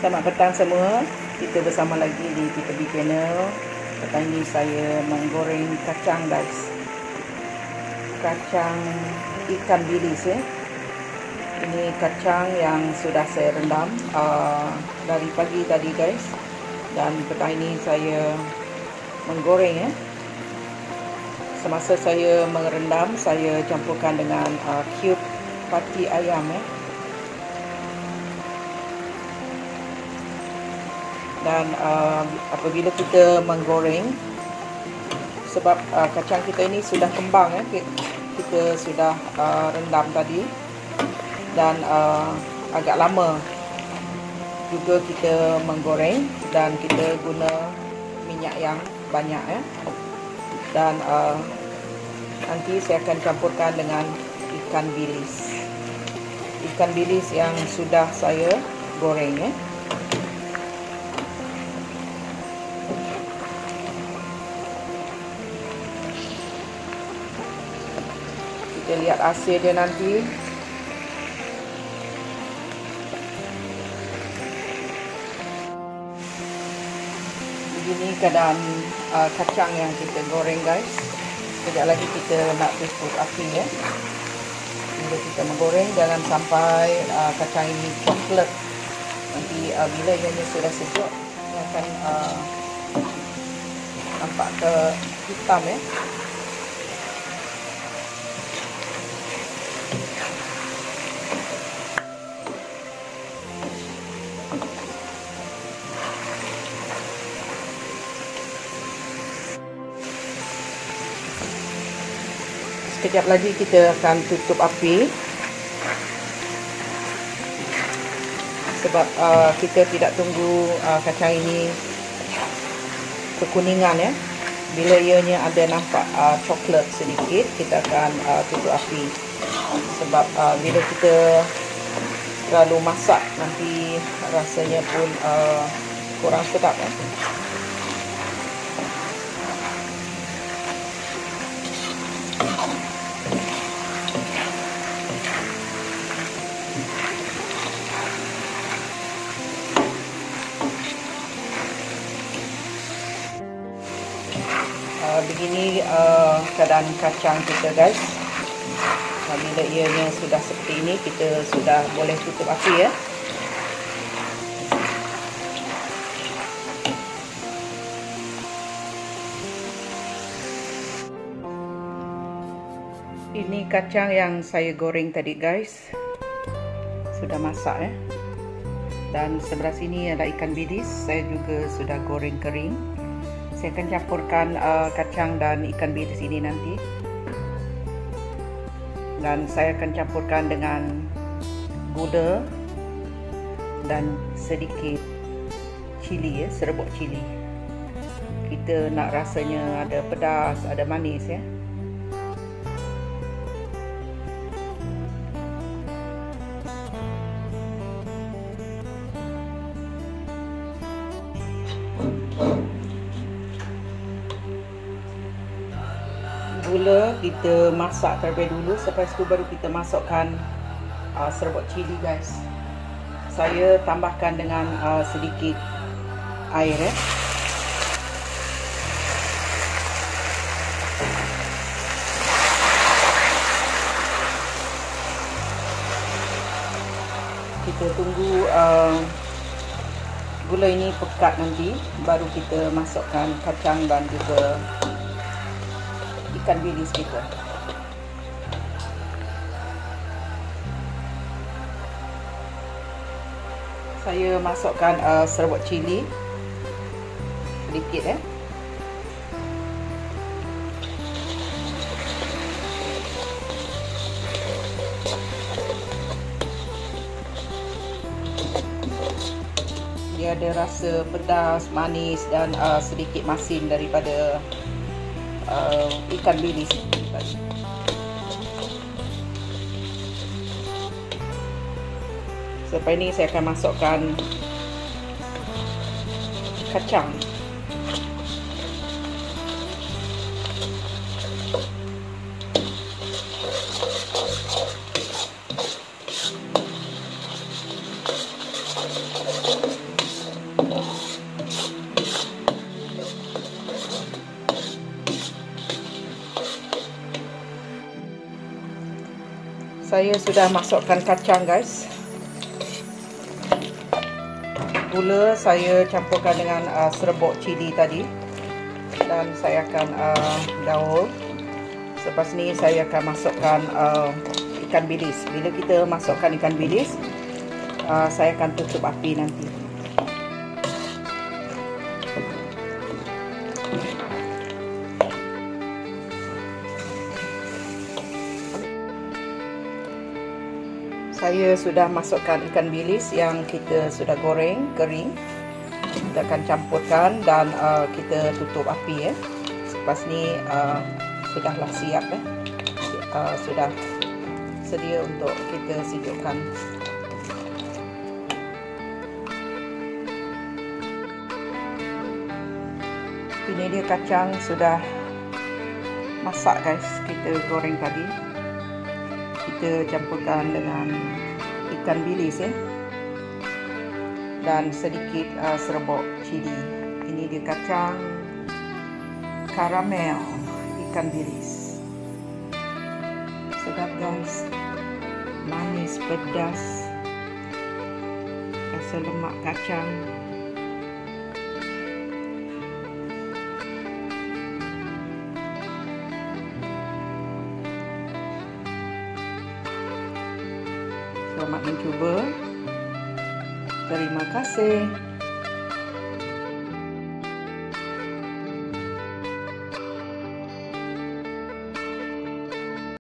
Selamat petang semua. Kita bersama lagi di Peter B Channel. Petang ini saya menggoreng kacang guys. Kacang ikan bilis ya. Ini kacang yang sudah saya rendam dari pagi tadi guys. Dan petang ini saya menggoreng ya. Semasa saya merendam, saya campurkan dengan cube pati ayam ya. Dan apabila kita menggoreng, sebab kacang kita ini sudah kembang ya, kita sudah rendam tadi, dan agak lama juga kita menggoreng, dan kita guna minyak yang banyak ya. Dan nanti saya akan campurkan dengan ikan bilis yang sudah saya goreng ya. Kita lihat hasil dia nanti. Begini keadaan kacang yang kita goreng guys. Sekejap lagi kita nak tutup api ya. Bila kita menggoreng, jangan sampai kacang ini coklat. Nanti bila ianya sudah sejuk, ia akan nampak ke hitam ya. Sekejap lagi kita akan tutup api, sebab kita tidak tunggu kacang ini kekuningan ya. Bila ianya ada nampak coklat sedikit, kita akan tutup api. Sebab bila kita terlalu masak, nanti rasanya pun kurang sedap ya. Begini keadaan kacang kita guys. Bila ianya sudah seperti ini, kita sudah boleh tutup api ya. Ini kacang yang saya goreng tadi guys, sudah masak ya. Dan sebelah sini ada ikan bilis, saya juga sudah goreng kering. Saya akan campurkan kacang dan ikan bilis ini nanti. Dan saya akan campurkan dengan gula dan sedikit cili ya, serbuk cili. Kita nak rasanya ada pedas, ada manis ya. Gula kita masak terlebih dulu, lepas itu baru kita masukkan serbuk cili guys. Saya tambahkan dengan sedikit air ya. Kita tunggu gula ini pekat, nanti baru kita masukkan kacang dan juga ikan bilis kita. Saya masukkan serbuk cili sedikit ya. Dia ada rasa pedas, manis dan sedikit masin daripada ikan bilis. Selepas ini saya akan masukkan kacang. Saya sudah masukkan kacang, guys. Gula saya campurkan dengan serbuk cili tadi. Dan saya akan gaul. Selepas ni saya akan masukkan ikan bilis. Bila kita masukkan ikan bilis, saya akan tutup api nanti. Saya sudah masukkan ikan bilis yang kita sudah goreng kering. Kita akan campurkan dan kita tutup api ya. Lepas ni sudahlah siap ya. Sudah sedia untuk kita sejukkan. Ini dia kacang sudah masak, guys. Kita goreng tadi. Kita campurkan dengan ikan bilis ya. Dan sedikit serbuk cili. Ini dia kacang karamel ikan bilis. Sedap, guys. Manis, pedas, rasa lemak kacang. Selamat mencuba. Terima kasih.